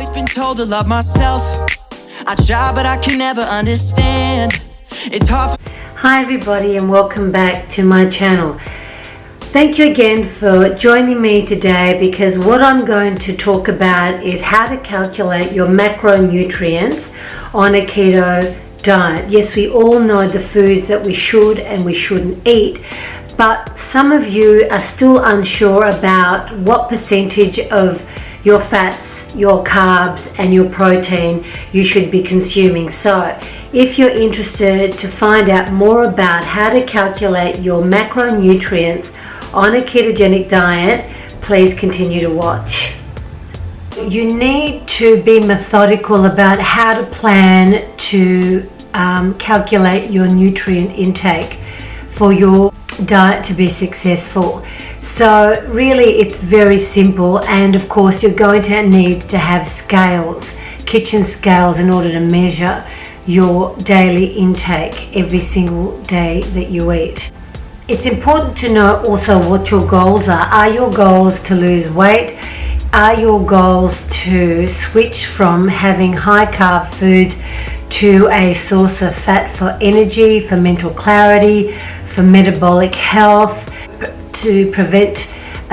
always been told to love myself. I try, but I can never understand. It's hard. Hi everybody, and welcome back to my channel. Thank you again for joining me today, because what I'm going to talk about is how to calculate your macronutrients on a keto diet. Yes, we all know the foods that we should and we shouldn't eat, but some of you are still unsure about what percentage of your fats, your carbs and your protein you should be consuming. So if you're interested to find out more about how to calculate your macronutrients on a ketogenic diet, please continue to watch. You need to be methodical about how to plan to calculate your nutrient intake for your diet to be successful. So really it's very simple, and of course you're going to need to have scales, kitchen scales, in order to measure your daily intake every single day that you eat. It's important to know also what your goals are. Are your goals to lose weight? Are your goals to switch from having high carb foods to a source of fat for energy, for mental clarity, for metabolic health, to prevent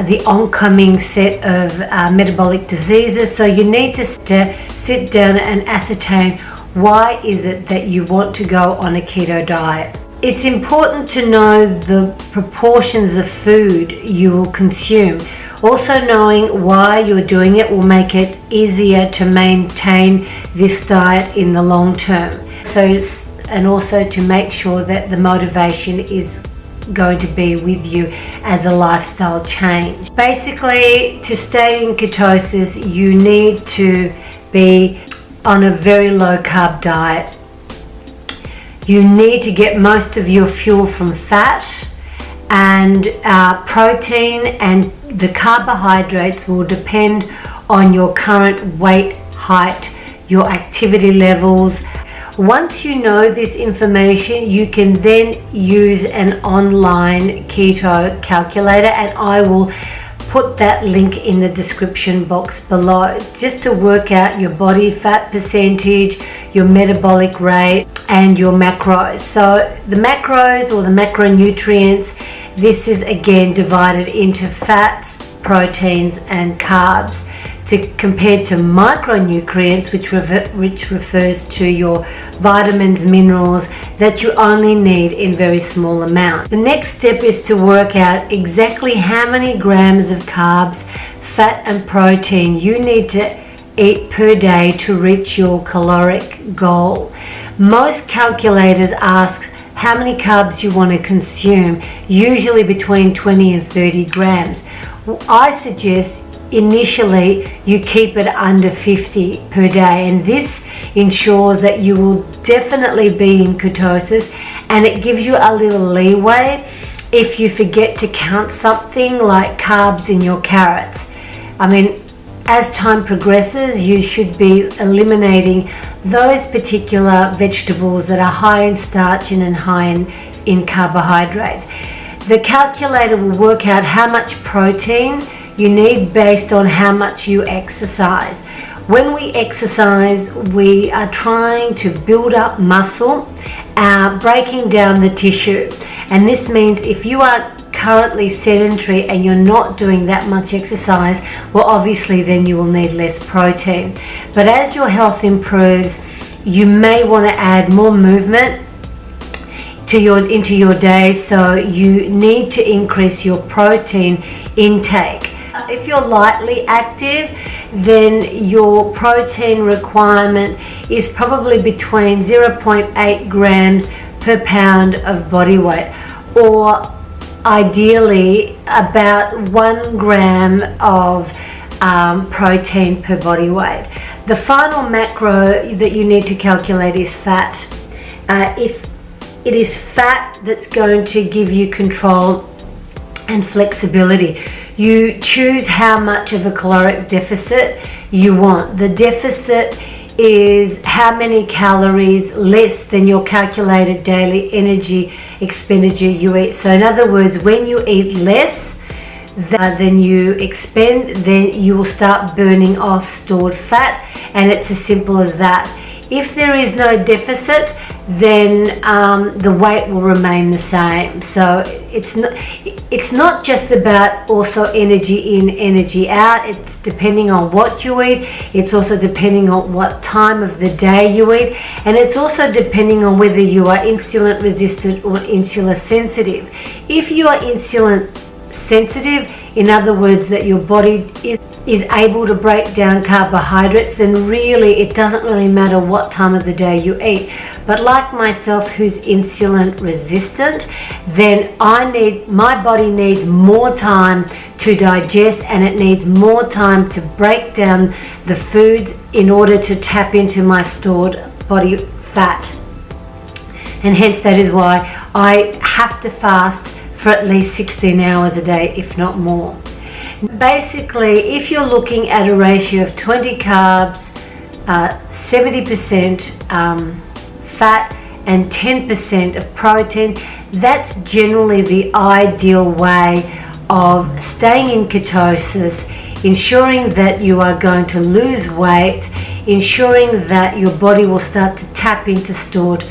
the oncoming set of metabolic diseases? So you need to sit down and ascertain, why is it that you want to go on a keto diet? It's important to know the proportions of food you will consume. Also, knowing why you're doing it will make it easier to maintain this diet in the long term. And also to make sure that the motivation is going to be with you as a lifestyle change. Basically, to stay in ketosis, you need to be on a very low carb diet. You need to get most of your fuel from fat, and protein and the carbohydrates will depend on your current weight, height, your activity levels. Once you know this information, you can then use an online keto calculator, and I will put that link in the description box below, just to work out your body fat percentage, your metabolic rate and your macros. So the macros, or the macronutrients, this is again divided into fats, proteins and carbs, compared to micronutrients, which refers to your vitamins, minerals that you only need in very small amounts. The next step is to work out exactly how many grams of carbs, fat and protein you need to eat per day to reach your caloric goal. Most calculators ask how many carbs you want to consume, usually between 20 and 30 grams. I suggest initially you keep it under 50 per day, and this ensures that you will definitely be in ketosis, and it gives you a little leeway if you forget to count something like carbs in your carrots. I mean, as time progresses, you should be eliminating those particular vegetables that are high in starch and high in carbohydrates. The calculator will work out how much protein you need based on how much you exercise. When we exercise, we are trying to build up muscle, breaking down the tissue. And this means if you are currently sedentary and you're not doing that much exercise, well, obviously then you will need less protein. But as your health improves, you may want to add more movement into your day, so you need to increase your protein intake. If you're lightly active, then your protein requirement is probably between 0.8 grams per pound of body weight, or ideally about 1 gram of protein per body weight. The final macro that you need to calculate is fat. If it is fat that's going to give you control and flexibility, you choose how much of a caloric deficit you want. The deficit is how many calories less than your calculated daily energy expenditure you eat. So in other words, when you eat less, than you expend, then you will start burning off stored fat, and it's as simple as that. If there is no deficit, then the weight will remain the same. So it's not just about also energy in, energy out. It's depending on what you eat. It's also depending on what time of the day you eat, and it's also depending on whether you are insulin resistant or insulin sensitive. If you are insulin sensitive, in other words, that your body is able to break down carbohydrates, then really it doesn't really matter what time of the day you eat. But like myself, who's insulin resistant, then my body needs more time to digest, and it needs more time to break down the food in order to tap into my stored body fat. And hence that is why I have to fast for at least 16 hours a day, if not more. Basically, if you're looking at a ratio of 20 carbs, 70% fat and 10% of protein, that's generally the ideal way of staying in ketosis, ensuring that you are going to lose weight, ensuring that your body will start to tap into stored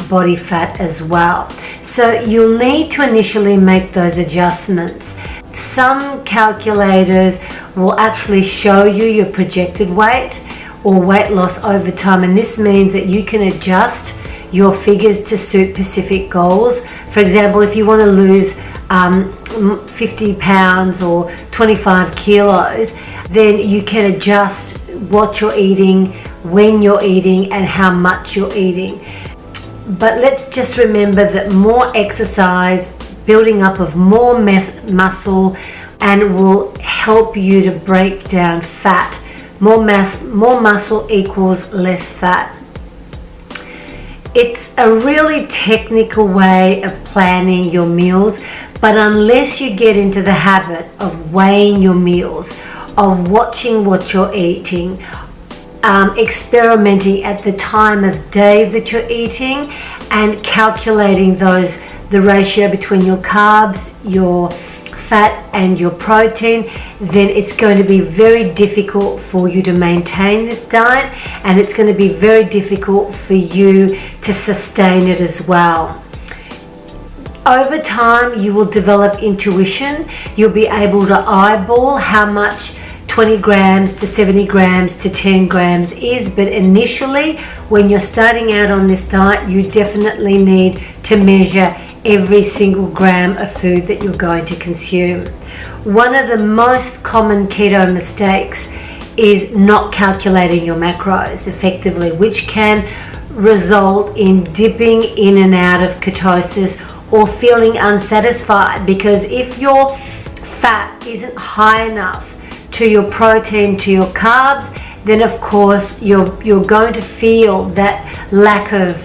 body fat as well. So you'll need to initially make those adjustments. Some calculators will actually show you your projected weight or weight loss over time, and this means that you can adjust your figures to suit specific goals. For example, if you want to lose 50 pounds or 25 kilos, then you can adjust what you're eating, when you're eating, and how much you're eating. But let's just remember that more exercise, building up of more muscle, and will help you to break down fat. More muscle equals less fat. It's a really technical way of planning your meals, but unless you get into the habit of weighing your meals, of watching what you're eating, experimenting at the time of day that you're eating, and calculating the ratio between your carbs, your fat and your protein, then it's going to be very difficult for you to maintain this diet, and it's going to be very difficult for you to sustain it as well. Over time, you will develop intuition. You'll be able to eyeball how much 20 grams to 70 grams to 10 grams is, but initially when you're starting out on this diet, you definitely need to measure every single gram of food that you're going to consume. One of the most common keto mistakes is not calculating your macros effectively, which can result in dipping in and out of ketosis or feeling unsatisfied, because if your fat isn't high enough to your protein, to your carbs, then of course you're going to feel that lack of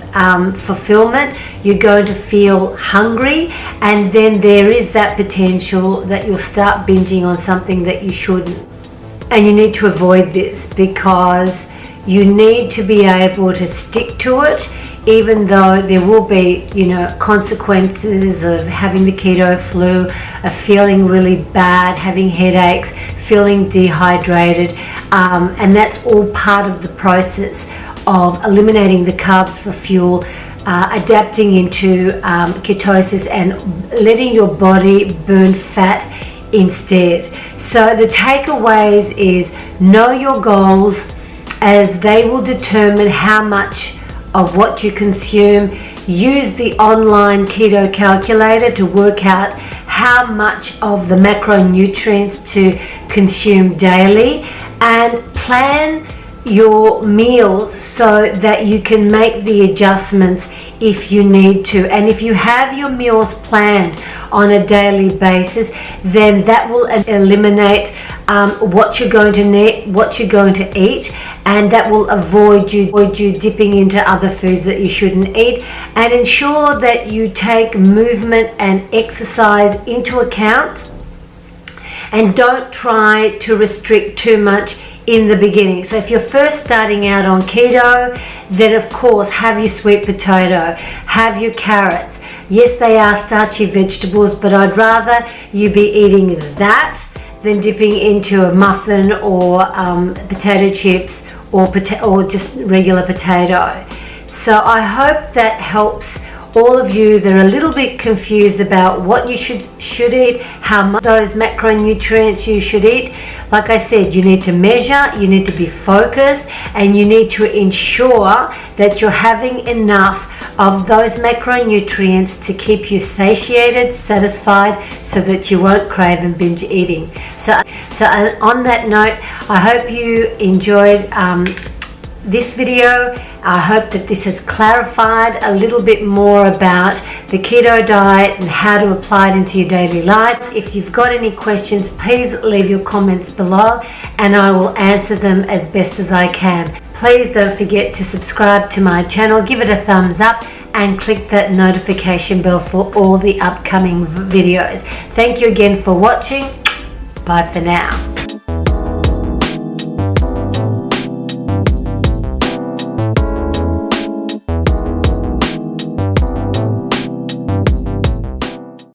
fulfillment. You're going to feel hungry, and then there is that potential that you'll start binging on something that you shouldn't. And you need to avoid this, because you need to be able to stick to it, even though there will be, consequences of having the keto flu, of feeling really bad, having headaches, feeling dehydrated, and that's all part of the process of eliminating the carbs for fuel, adapting into ketosis, and letting your body burn fat instead. So the takeaways is know your goals, as they will determine how much of what you consume. Use the online keto calculator to work out how much of the macronutrients to consume daily, and plan your meals so that you can make the adjustments if you need to. And if you have your meals planned on a daily basis, then that will eliminate what you're going to need, what you're going to eat, and that will avoid you dipping into other foods that you shouldn't eat, and ensure that you take movement and exercise into account, and don't try to restrict too much in the beginning. So if you're first starting out on keto, then of course have your sweet potato, have your carrots, Yes, they are starchy vegetables, but I'd rather you be eating that than dipping into a muffin or potato chips or just regular potato. So I hope that helps all of you that are a little bit confused about what you should eat, how much those macronutrients you should eat. Like I said, you need to measure, you need to be focused, and you need to ensure that you're having enough of those macronutrients to keep you satiated, satisfied, so that you won't crave and binge eating. So on that note, I hope you enjoyed this video. I hope that this has clarified a little bit more about the keto diet and how to apply it into your daily life. If you've got any questions, please leave your comments below and I will answer them as best as I can. Please don't forget to subscribe to my channel, give it a thumbs up and click that notification bell for all the upcoming videos. Thank you again for watching. Bye for now.